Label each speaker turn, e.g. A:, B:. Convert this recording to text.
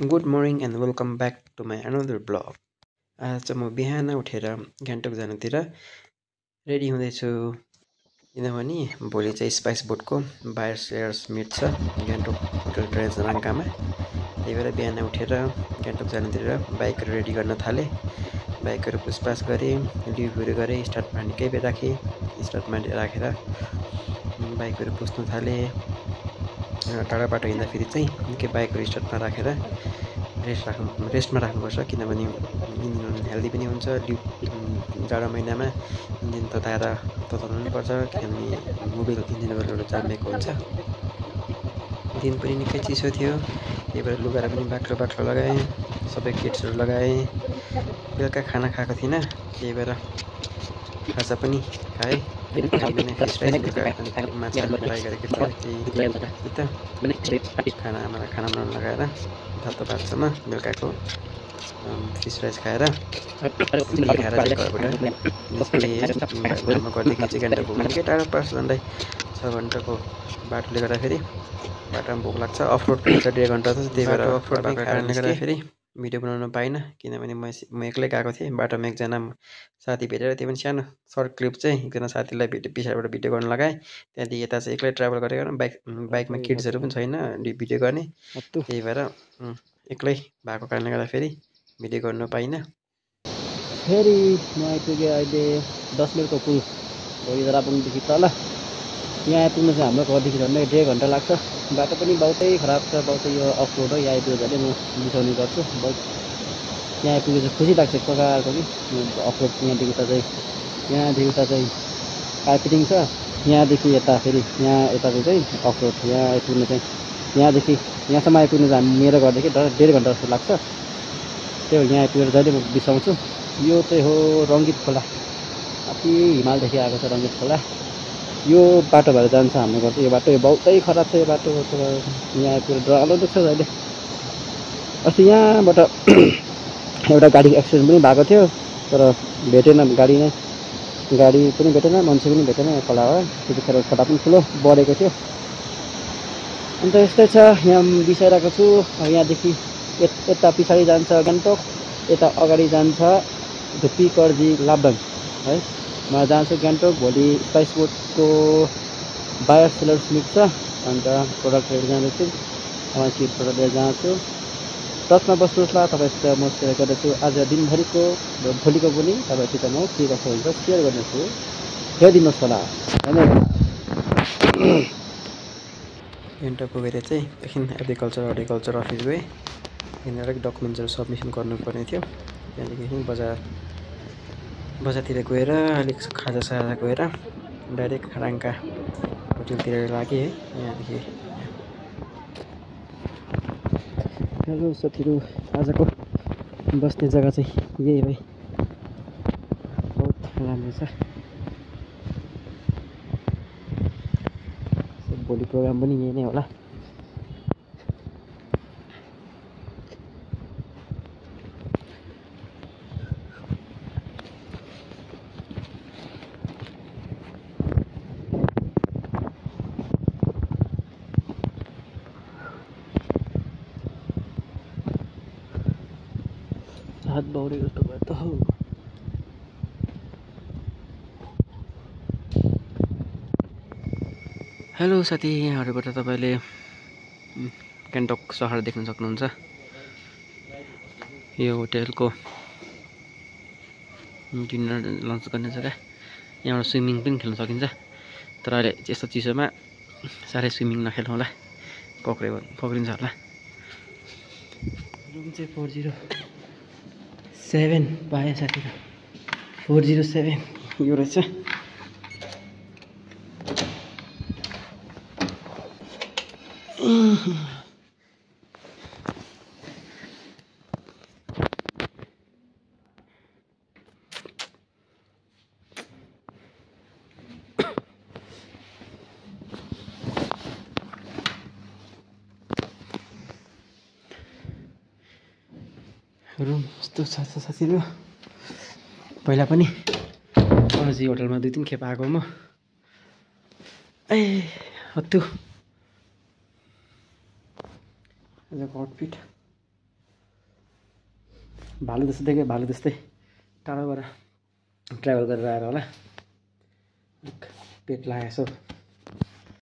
A: Good morning and welcome back to my another blog. आज चाहिँ म बिहान उठेर गान्तोक जानुतिर रेडी हुँदैछु, किनभने भोलि चाहिँ स्पाइस बोटको बायर सेयर्स मिट छ गान्तोक होटल ट्रेन्स राङ्कामा। त्यही भएर बिहान उठेर गान्तोक जानुतिर बाइकहरू रेडी गर्न थालेँ। बाइकहरू पुसपास गरेँ, लिभहरू गरेँ, स्टार्टमा निकै बेर राखेँ। स्टार्टमा राखेर बाइकहरू पुस्नु थालेँ। टाढा बाटो हिँड्दाखेरि चाहिँ निकै बाइकहरू स्टार्टमा राखेर रेस्टमा राख्नुपर्छ, किनभने इन्जिन हेल्दी पनि हुन्छ। जाडो महिनामा इन्जिन तताउनु पनि पर्छ, किनभने मोबिल इन्जिनबाट जामेको हुन्छ। दिन पनि निकै चिसो थियो, त्यही भएर लुगाहरू पनि बाक्लो बाक्लो लगाएँ, सबै किट्सहरू लगाएँ। बेलुका खाना खाएको थिइनँ, त्यही भएर खाजा पनि खाएँ। फिस राइस माछा फ्राई गरेको थिएँ। आमालाई खाना बनाउन लगाएर तातो भातसँग बेलुकाको फिस राइस खाएर खाएर चाहिँ घरबाट निस्केँ। गर्दाखेरि चाहिँ गान्तोक पुग्नु निकै टाढो पर्छ, झन्डै 6 घन्टाको बाटोले गर्दाखेरि बाटोमा भोक लाग्छ। अफरोड हुन्छ 1.5 घन्टा छ, त्यही भएर अफरोड भएको कारणले गर्दाखेरि भिडियो बनाउन पाइनँ, किनभने म एक्लै गएको थिएँ। बाटोमा एकजना साथी भेटेर, त्यो पनि सानो सर्ट क्लिप चाहिँ एकजना साथीलाई पछाडिबाट भिडियो गर्न लगाएँ। त्यहाँदेखि यता चाहिँ एक्लै ट्राभल गरेर बाइकमा किड्सहरू पनि छैन भिडियो गर्ने, त्यही भएर एक्लै भएको कारणले गर्दाखेरि भिडियो गर्नु पाइनँ।
B: फेरि म आइपुगेँ अहिले 10 मिनटको पुल राबुङदेखि तल। यहाँ आइपुग्नु चाहिँ हाम्रो घरदेखि झन्डै 1.5 घन्टा लाग्छ। बाटो पनि बहुतै खराब छ, बहुतै यो अफ रोड हो। यहाँ आइपुग्यो भने म बिसाउने गर्छु। यहाँ आइपुग्यो चाहिँ खुसी लाग्छ एक प्रकारको कि अफ रोड। यहाँदेखि उता चाहिँ कार्पेटिङ छ, यहाँदेखि यता फेरि यहाँ यताको चाहिँ अफ रोड। यहाँ आइपुग्नु चाहिँ यहाँदेखि यहाँसम्म आइपुग्नु चाहिँ मेरो घरदेखि 1.5 घन्टा जस्तो लाग्छ। त्यही हो, यहाँ आइपुगेर जहिले म बिसाउँछु। यो चाहिँ हो रङ्गित खोला, माथि हिमालदेखि आएको छ रङ्गित खोला। यो बाटो भएर जान्छ हाम्रो घर चाहिँ। यो बाटो बहुतै खराब छ। यो बाटो यहाँ आइपुगेर डरलाग्दो देख्छ अहिले। अस्ति यहाँबाट एउटा गाडी एक्सिडेन्ट पनि भएको थियो, तर भेटेन। गाडी पनि भेटेन, मान्छे पनि भेटेन। खोला हो, त्यतिखेर खोला पनि ठुलो बढेको थियो। अन्त यस्तै छ, यहाँ बिसाइरहेको छु। यहाँदेखि यता पछाडि जान्छ गान्तोक, यता अगाडि जान्छ धुप्पी कर्जी लाब्दाङ है। म जान्छु गान्तोक। भोलि स्पाइस बोटको बायर सेलर्स मिट छ, अन्त प्रोडक्टहरू जाँदैछु। सिट प्रोडक्ट लिएर जान्छु। टचमा बस्नुहोस् ल, तपाईँसित म सेयर गर्दैछु आज दिनभरिको र भोलिको पनि तपाईँसित म के कसो हुन्छ सेयर गर्नेछु। हेरिदिनुहोस् होला।
A: गान्तोक पुगेर चाहिँ एकछिन एग्रिकल्चर हर्टिकल्चर अफिस गएँ। यिनीहरू डकुमेन्ट्सहरू सबमिसन गर्नुपर्ने थियो। त्यहाँदेखि बजारतिर गएर अलिक खाजा गएर डाइरेक्ट राङ्का होटलतिर लागेँ है। यहाँदेखि
B: हेलो साथीहरू, आजको बस्ने जग्गा चाहिँ यही भाइ, बहुत राम्रो छ। भोलि प्रोग्राम पनि यही नै होला। हात बाउरे जस्तो भयो त हौ।
A: हेलो साथी, यहाँहरूबाट तपाईँले गान्तोक सहर देख्न सक्नुहुन्छ। यो होटेलको डिनर लन्च गर्ने जग्गा। यहाँबाट स्विमिङ पनि खेल्न सकिन्छ, तर अहिले यस्तो चिसोमा साह्रै स्विमिङ नखेल्नु होला, पक्रिन्छ होला। रुम चाहिँ 407 पाएँ साथीहरू। 407 यो रहेछ। रुम यस्तो छ साथीहरू। पहिला पनि अनजी होटलमा 2-3 खेप आएको म। हत्तु आजको आउटफिट
B: भालु जस्तो देख्यो, भालु जस्तै टाढोबाट ट्राभल गरेर आएर होला। पेट लागेको छ।